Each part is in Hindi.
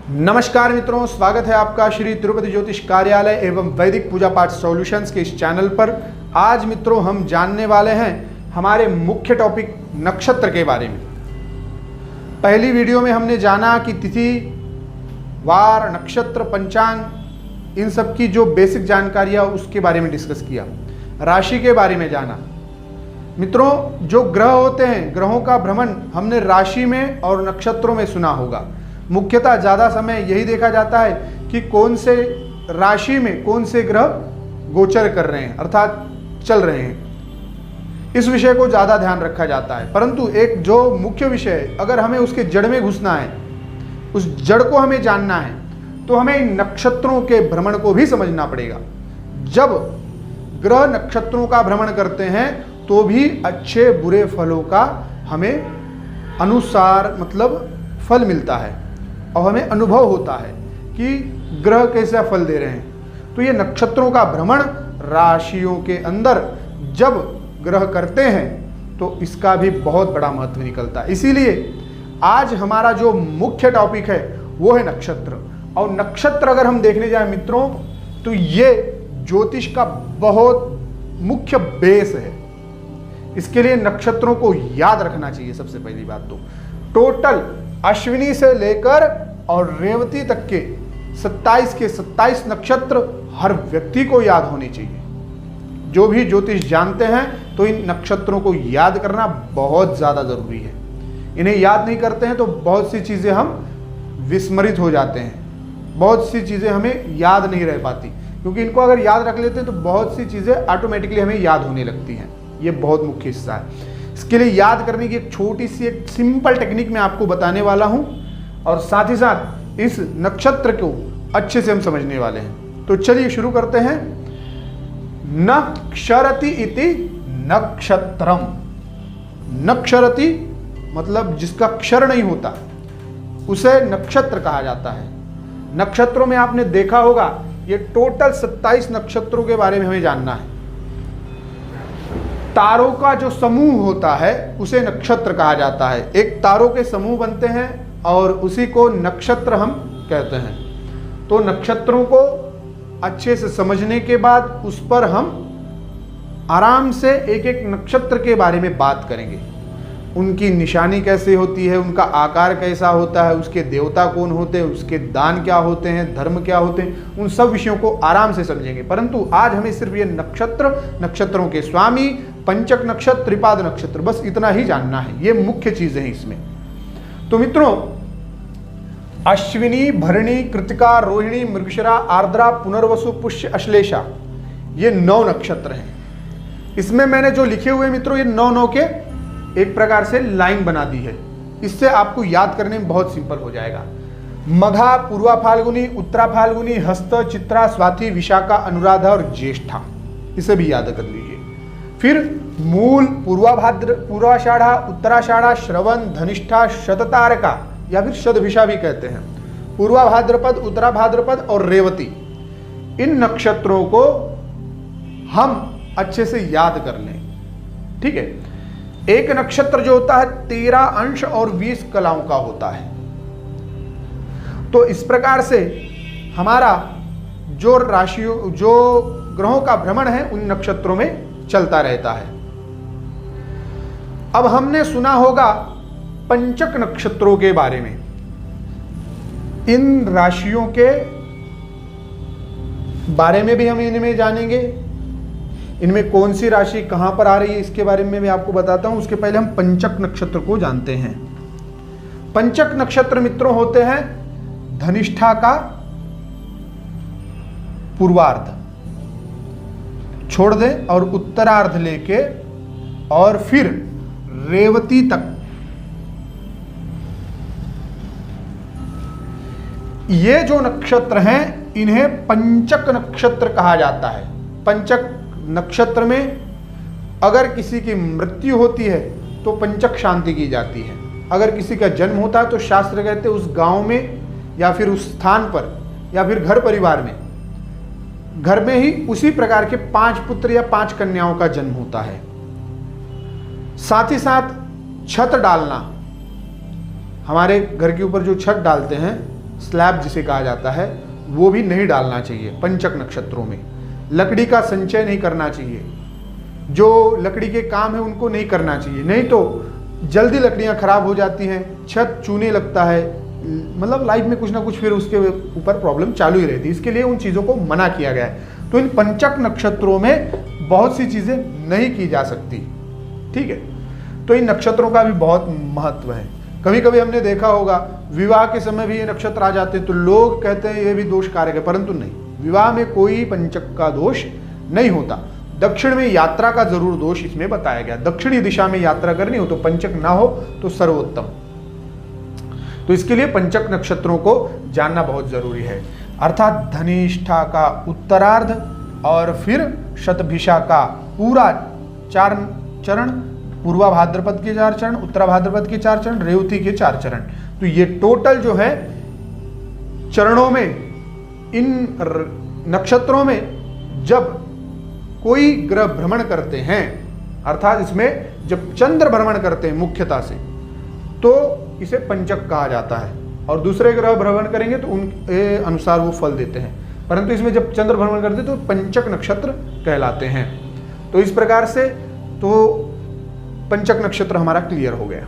नमस्कार मित्रों, स्वागत है आपका श्री तिरुपति ज्योतिष कार्यालय एवं वैदिक पूजा पाठ सॉल्यूशंस के इस चैनल पर। आज मित्रों हम जानने वाले हैं हमारे मुख्य टॉपिक नक्षत्र के बारे में। पहली वीडियो में हमने जाना कि तिथि, वार, नक्षत्र, पंचांग, इन सब की जो बेसिक जानकारियाँ उसके बारे में डिस्कस किया। राशि के बारे में जाना। मित्रों, जो ग्रह होते हैं, ग्रहों का भ्रमण हमने राशि में और नक्षत्रों में सुना होगा। मुख्यतः ज़्यादा समय यही देखा जाता है कि कौन से राशि में कौन से ग्रह गोचर कर रहे हैं, अर्थात चल रहे हैं। इस विषय को ज़्यादा ध्यान रखा जाता है, परंतु एक जो मुख्य विषय है, अगर हमें उसके जड़ में घुसना है, उस जड़ को हमें जानना है, तो हमें इन नक्षत्रों के भ्रमण को भी समझना पड़ेगा। जब ग्रह नक्षत्रों का भ्रमण करते हैं तो भी अच्छे बुरे फलों का हमें अनुसार मतलब फल मिलता है और हमें अनुभव होता है कि ग्रह कैसा फल दे रहे हैं। तो ये नक्षत्रों का भ्रमण राशियों के अंदर जब ग्रह करते हैं तो इसका भी बहुत बड़ा महत्व निकलता है। इसीलिए आज हमारा जो मुख्य टॉपिक है वो है नक्षत्र। और नक्षत्र अगर हम देखने जाए मित्रों, तो ये ज्योतिष का बहुत मुख्य बेस है। इसके लिए नक्षत्रों को याद रखना चाहिए। सबसे पहली बात तो टोटल अश्विनी से लेकर और रेवती तक के 27 नक्षत्र हर व्यक्ति को याद होने चाहिए। जो भी ज्योतिष जानते हैं तो इन नक्षत्रों को याद करना बहुत ज़्यादा ज़रूरी है। इन्हें याद नहीं करते हैं तो बहुत सी चीज़ें हम विस्मरित हो जाते हैं, बहुत सी चीज़ें हमें याद नहीं रह पाती, क्योंकि इनको अगर याद रख लेते हैं तो बहुत सी चीज़ें ऑटोमेटिकली हमें याद होने लगती हैं। ये बहुत मुख्य हिस्सा है। इसके लिए याद करने की एक छोटी सी एक सिंपल टेक्निक मैं आपको बताने वाला हूं और साथ ही साथ इस नक्षत्र को अच्छे से हम समझने वाले हैं। तो चलिए शुरू करते हैं। नक्षरति इति नक्षत्रम। नक्षरति मतलब जिसका क्षर नहीं होता उसे नक्षत्र कहा जाता है। नक्षत्रों में आपने देखा होगा ये टोटल 27 नक्षत्रों के बारे में हमें जानना है। तारों का जो समूह होता है उसे नक्षत्र कहा जाता है। एक तारों के समूह बनते हैं और उसी को नक्षत्र हम कहते हैं। तो नक्षत्रों को अच्छे से समझने के बाद उस पर हम आराम से एक एक नक्षत्र के बारे में बात करेंगे। उनकी निशानी कैसे होती है, उनका आकार कैसा होता है, उसके देवता कौन होते हैं, उसके दान क्या होते हैं, धर्म क्या होते हैं, उन सब विषयों को आराम से समझेंगे। परंतु आज हमें सिर्फ ये नक्षत्र, नक्षत्रों के स्वामी, पंचक नक्षत्र, त्रिपाद नक्षत्र, बस इतना ही जानना है। ये मुख्य चीजें हैं इसमें। तो मित्रों, अश्विनी, भरणी, कृतिका, रोहिणी, मृगशिरा, आर्द्रा, पुनर्वसु, पुष्य, अश्लेषा, ये 9 नक्षत्र हैं। इसमें मैंने जो लिखे हुए मित्रों ये 9 के एक प्रकार से लाइन बना दी है। इससे आपको याद करने में बहुत सिंपल हो जाएगा। मघा, पूर्वा फाल्गुनी, उत्तरा फाल्गुनी, हस्त, चित्रा, स्वाति, विशाखा, अनुराधा और ज्येष्ठा, इसे भी याद कर लीजिए। फिर मूल, पूर्वाषाढ़ा, उत्तराषाढ़ा, श्रवण, धनिष्ठा, शततारका या फिर शतभिषा भी कहते हैं, पूर्वा भाद्रपद, उत्तरा भाद्रपद और रेवती। इन नक्षत्रों को हम अच्छे से याद कर लें। ठीक है। एक नक्षत्र जो होता है 13 अंश और 20 कलाओं का होता है। तो इस प्रकार से हमारा जो राशियों, जो ग्रहों का भ्रमण है उन नक्षत्रों में चलता रहता है। अब हमने सुना होगा पंचक नक्षत्रों के बारे में। इन राशियों के बारे में भी हम इनमें जानेंगे। इनमें कौन सी राशि कहां पर आ रही है इसके बारे में मैं आपको बताता हूं। उसके पहले हम पंचक नक्षत्र को जानते हैं। पंचक नक्षत्र मित्रों होते हैं धनिष्ठा का पूर्वार्ध छोड़ दें और उत्तरार्ध लेके और फिर रेवती तक, ये जो नक्षत्र हैं इन्हें पंचक नक्षत्र कहा जाता है। पंचक नक्षत्र में अगर किसी की मृत्यु होती है तो पंचक शांति की जाती है। अगर किसी का जन्म होता है तो शास्त्र कहते हैं उस गांव में या फिर उस स्थान पर या फिर घर परिवार में, घर में ही उसी प्रकार के 5 पुत्र या 5 कन्याओं का जन्म होता है। साथ ही साथ छत डालना, हमारे घर के ऊपर जो छत डालते हैं स्लैब जिसे कहा जाता है वो भी नहीं डालना चाहिए पंचक नक्षत्रों में। लकड़ी का संचय नहीं करना चाहिए, जो लकड़ी के काम है उनको नहीं करना चाहिए, नहीं तो जल्दी लकड़ियां खराब हो जाती हैं, छत चूने लगता है, मतलब लाइफ में कुछ ना कुछ फिर उसके ऊपर प्रॉब्लम चालू ही रहती है। इसके लिए उन चीज़ों को मना किया गया है। तो इन पंचक नक्षत्रों में बहुत सी चीज़ें नहीं की जा सकती, ठीक है। तो इन नक्षत्रों का भी बहुत महत्व है। कभी कभी हमने देखा होगा विवाह के समय भी ये नक्षत्र आ जाते हैं तो लोग कहते हैं ये भी दोष कारक है, परंतु नहीं, विवाह में कोई पंचक का दोष नहीं होता। दक्षिण में यात्रा का जरूर दोष इसमें बताया गया, दक्षिणी दिशा में यात्रा करनी हो तो पंचक ना हो तो सर्वोत्तम। तो इसके लिए पंचक नक्षत्रों को जानना बहुत जरूरी है, अर्थात धनिष्ठा का उत्तरार्ध और फिर शतभिषा का पूरा 4 चरण, पूर्वा भाद्रपद के 4 चरण, उत्तरा भाद्रपद के 4 चरण, रेवती के 4 चरण। तो ये टोटल जो है चरणों में, इन नक्षत्रों में जब कोई ग्रह भ्रमण करते हैं, अर्थात इसमें जब चंद्र भ्रमण करते हैं मुख्यता से, तो इसे पंचक कहा जाता है। और दूसरे ग्रह भ्रमण करेंगे तो उनके अनुसार वो फल देते हैं, परंतु इसमें जब चंद्र भ्रमण करते हैं तो पंचक नक्षत्र कहलाते हैं। तो इस प्रकार से तो पंचक नक्षत्र हमारा क्लियर हो गया।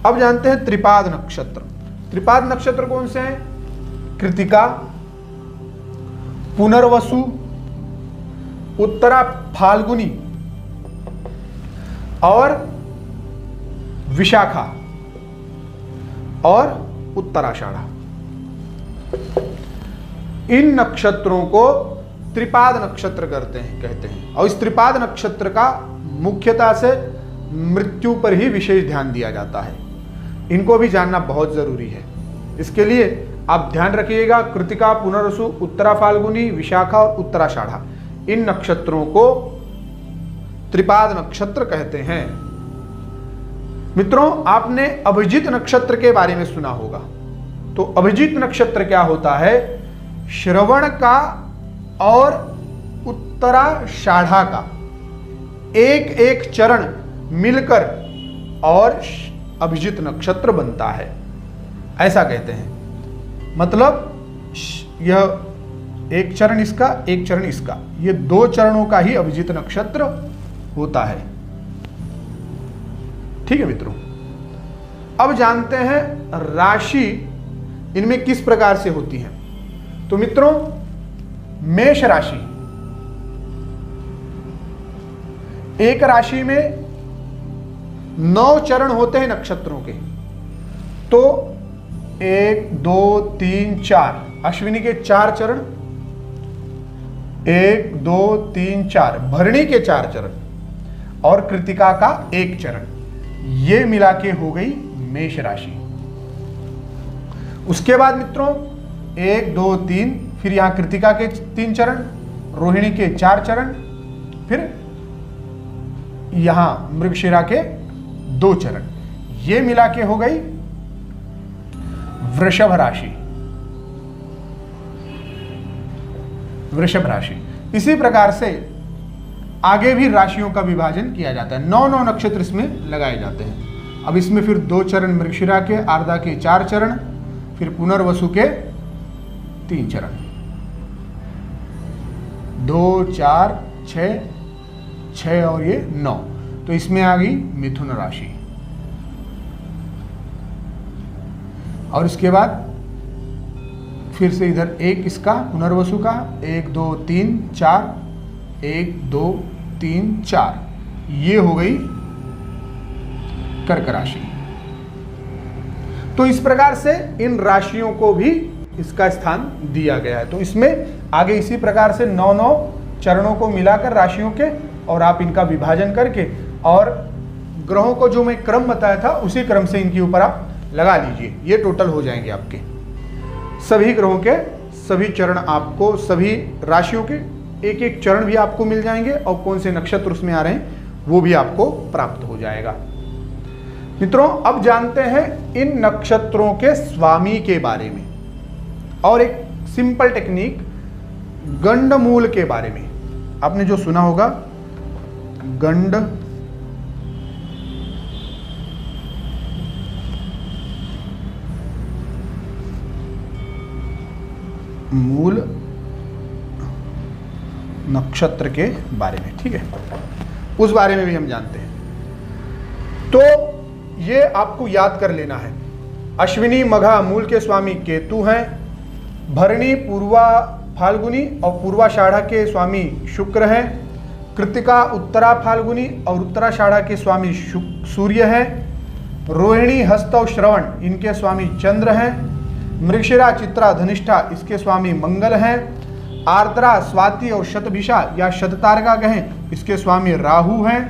अब जानते हैं त्रिपाद नक्षत्र। त्रिपाद नक्षत्र कौन से हैं? कृतिका, पुनर्वसु, उत्तरा फाल्गुनी और विशाखा और उत्तराषाढ़ा। इन नक्षत्रों को त्रिपाद नक्षत्र कहते हैं। और इस त्रिपाद नक्षत्र का मुख्यता से मृत्यु पर ही विशेष ध्यान दिया जाता है। इनको भी जानना बहुत जरूरी है। इसके लिए आप ध्यान रखिएगा, कृतिका, पुनर्वसु, उत्तरा फाल्गुनी, विशाखा और उत्तराषाढ़ा, इन नक्षत्रों को त्रिपाद नक्षत्र कहते हैं। मित्रों, आपने अभिजित नक्षत्र के बारे में सुना होगा। तो अभिजित नक्षत्र क्या होता है? श्रवण का और उत्तराषाढ़ा का एक एक चरण मिलकर और अभिजित नक्षत्र बनता है, ऐसा कहते हैं। मतलब यह एक चरण इसका, एक चरण इसका, ये 2 चरणों का ही अभिजित नक्षत्र होता है। ठीक है मित्रों, अब जानते हैं राशि इनमें किस प्रकार से होती है। तो मित्रों, मेष राशि, एक राशि में 9 चरण होते हैं नक्षत्रों के। तो 1 2 3 4, अश्विनी के 4 चरण, 1 2 3 4, भरणी के 4 चरण और कृतिका का 1 चरण, ये मिला के हो गई मेष राशि। उसके बाद मित्रों 1 2 3, फिर यहां कृतिका के 3 चरण, रोहिणी के 4 चरण, फिर यहां मृगशिरा के 2 चरण, ये मिला के हो गई वृषभ राशि। वृषभ राशि। इसी प्रकार से आगे भी राशियों का विभाजन किया जाता है। 9 नक्षत्र इसमें लगाए जाते हैं। अब इसमें फिर 2 चरण मृगशिरा के, आर्द्रा के 4 चरण, फिर पुनर्वसु के 3 चरण, 2 4 6 और ये 9। तो इसमें आ गई मिथुन राशि। और इसके बाद फिर से इधर एक इसका पुनर्वसु का 1 2 3 4, 1 2 3 4, ये हो गई कर्क राशि। तो इस प्रकार से इन राशियों को भी इसका स्थान दिया गया है। तो इसमें आगे इसी प्रकार से 9 चरणों को मिलाकर राशियों के, और आप इनका विभाजन करके और ग्रहों को जो मैं क्रम बताया था उसी क्रम से इनके ऊपर आप लगा लीजिए। ये टोटल हो जाएंगे आपके सभी ग्रहों के सभी चरण, आपको सभी राशियों के एक एक चरण भी आपको मिल जाएंगे और कौन से नक्षत्र उसमें आ रहे हैं वो भी आपको प्राप्त हो जाएगा। मित्रों, अब जानते हैं इन नक्षत्रों के स्वामी के बारे में और एक सिंपल टेक्निक गंडमूल के बारे में। आपने जो सुना होगा गंड मूल नक्षत्र के बारे में, ठीक है, उस बारे में भी हम जानते हैं। तो ये आपको याद कर लेना है। अश्विनी मघा मूल के स्वामी केतु हैं, भरणी पूर्वा फाल्गुनी और पूर्वाषाढ़ा के स्वामी शुक्र हैं, कृतिका उत्तरा फाल्गुनी और उत्तराषाढ़ा के स्वामी सूर्य हैं, रोहिणी हस्त और श्रवण इनके स्वामी चंद्र हैं, मृगशिरा चित्रा धनिष्ठा इसके स्वामी मंगल हैं, आर्द्रा स्वाति और शतभिषा या शततारका कहें इसके स्वामी राहु हैं,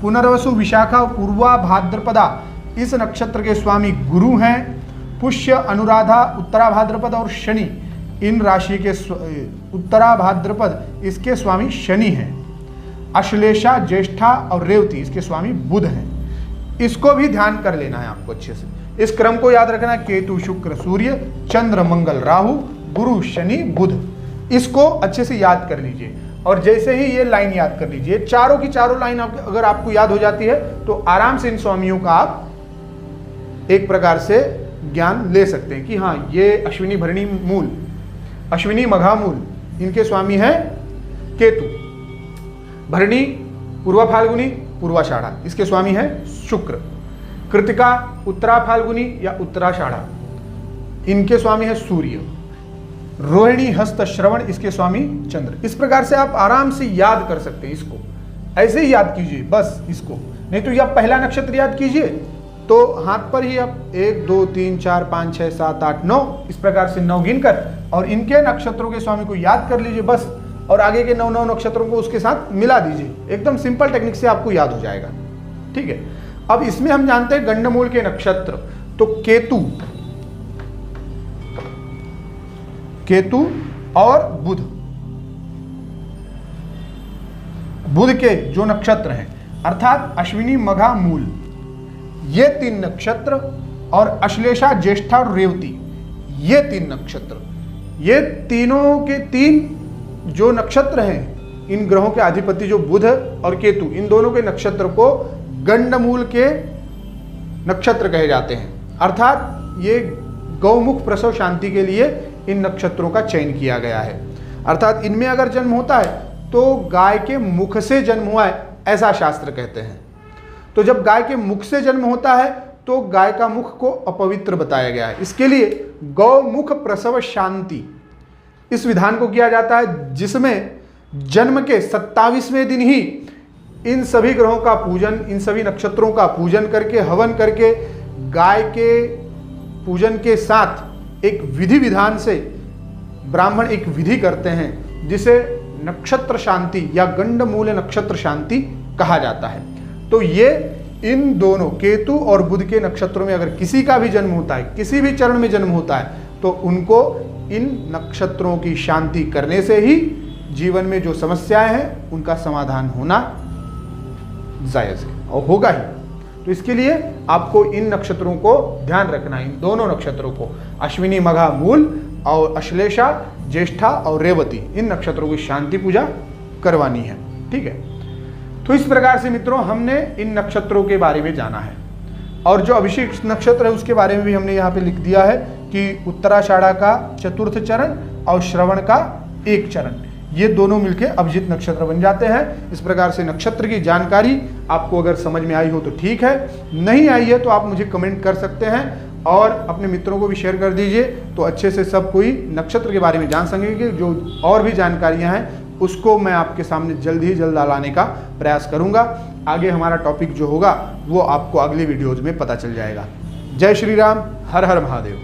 पुनर्वसु विशाखा पूर्वा भाद्रपदा इस नक्षत्र के स्वामी गुरु हैं, पुष्य अनुराधा उत्तरा भाद्रपद और शनि इन राशि के उत्तरा भाद्रपद इसके स्वामी शनि हैं, अश्लेषा ज्येष्ठा और रेवती इसके स्वामी बुध हैं। इसको भी ध्यान कर लेना है आपको अच्छे से, इस क्रम को याद रखना है। केतु शुक्र सूर्य, चंद्र मंगल राहु, गुरु शनि बुध, इसको अच्छे से याद कर लीजिए। और जैसे ही ये लाइन याद कर लीजिए, चारों की चारों लाइन अगर आपको याद हो जाती है तो आराम से इन स्वामियों का आप एक प्रकार से ज्ञान ले सकते हैं कि हाँ ये अश्विनी भरणी मूल, अश्विनी मघा मूल इनके स्वामी हैं केतु, भरणी पूर्वा फाल्गुनी पूर्वाषाढ़ा इसके स्वामी है शुक्र, कृतिका उत्तरा फाल्गुनी या उत्तराषाढ़ा इनके स्वामी है सूर्य, रोहिणी हस्त श्रवण इसके स्वामी चंद्र। इस प्रकार से आप आराम से याद कर सकते हैं, इसको ऐसे ही याद कीजिए बस इसको, नहीं तो या पहला नक्षत्र याद कीजिए तो हाथ पर ही आप 1 2 3 4 5 6 7 8 9 इस प्रकार से 9 गिनकर और इनके नक्षत्रों के स्वामी को याद कर लीजिए बस, और आगे के 9 नक्षत्रों को उसके साथ मिला दीजिए। एकदम सिंपल टेक्निक से आपको याद हो जाएगा, ठीक है। अब इसमें हम जानते हैं गंडमूल के नक्षत्र, तो केतु और बुध के जो नक्षत्र हैं अर्थात अश्विनी मघा मूल ये 3 नक्षत्र और अश्लेषा ज्येष्ठा और रेवती ये 3 नक्षत्र, ये तीनों के 3 जो नक्षत्र हैं इन ग्रहों के अधिपति जो बुध और केतु इन दोनों के नक्षत्र को गंडमूल के नक्षत्र कहे जाते हैं। अर्थात ये गौमुख प्रसव शांति के लिए इन नक्षत्रों का चयन किया गया है। अर्थात इनमें अगर जन्म होता है तो गाय के मुख से जन्म हुआ है ऐसा शास्त्र कहते हैं। तो जब गाय के मुख से जन्म होता है तो गाय का मुख को अपवित्र बताया गया है, इसके लिए गौमुख प्रसव शांति इस विधान को किया जाता है, जिसमें जन्म के 27वें दिन ही इन सभी ग्रहों का पूजन, इन सभी नक्षत्रों का पूजन करके हवन करके गाय के पूजन के साथ एक विधि विधान से ब्राह्मण एक विधि करते हैं जिसे नक्षत्र शांति या गंडमूल नक्षत्र शांति कहा जाता है। तो ये इन दोनों केतु और बुध के नक्षत्रों में अगर किसी का भी जन्म होता है, किसी भी चरण में जन्म होता है, तो उनको इन नक्षत्रों की शांति करने से ही जीवन में जो समस्याएं हैं उनका समाधान होना जायज है और होगा ही। तो इसके लिए आपको इन नक्षत्रों को ध्यान रखना है, इन दोनों नक्षत्रों को अश्विनी मघा मूल और अश्लेषा ज्येष्ठा और रेवती इन नक्षत्रों की शांति पूजा करवानी है, ठीक है। तो इस प्रकार से मित्रों हमने इन नक्षत्रों के बारे में जाना है और जो अभिषेक नक्षत्र है उसके बारे में भी हमने यहाँ पे लिख दिया है कि उत्तराषाढ़ा का 4th चरण और श्रवण का 1 चरण, ये दोनों मिलके अभिजित नक्षत्र बन जाते हैं। इस प्रकार से नक्षत्र की जानकारी आपको अगर समझ में आई हो तो ठीक है, नहीं आई है तो आप मुझे कमेंट कर सकते हैं और अपने मित्रों को भी शेयर कर दीजिए, तो अच्छे से सब कोई नक्षत्र के बारे में जान सकेंगे। जो और भी जानकारियां हैं उसको मैं आपके सामने जल्द ही जल्द लाने का प्रयास करूंगा। आगे हमारा टॉपिक जो होगा वो आपको अगले वीडियोज में पता चल जाएगा। जय श्री राम, हर हर महादेव।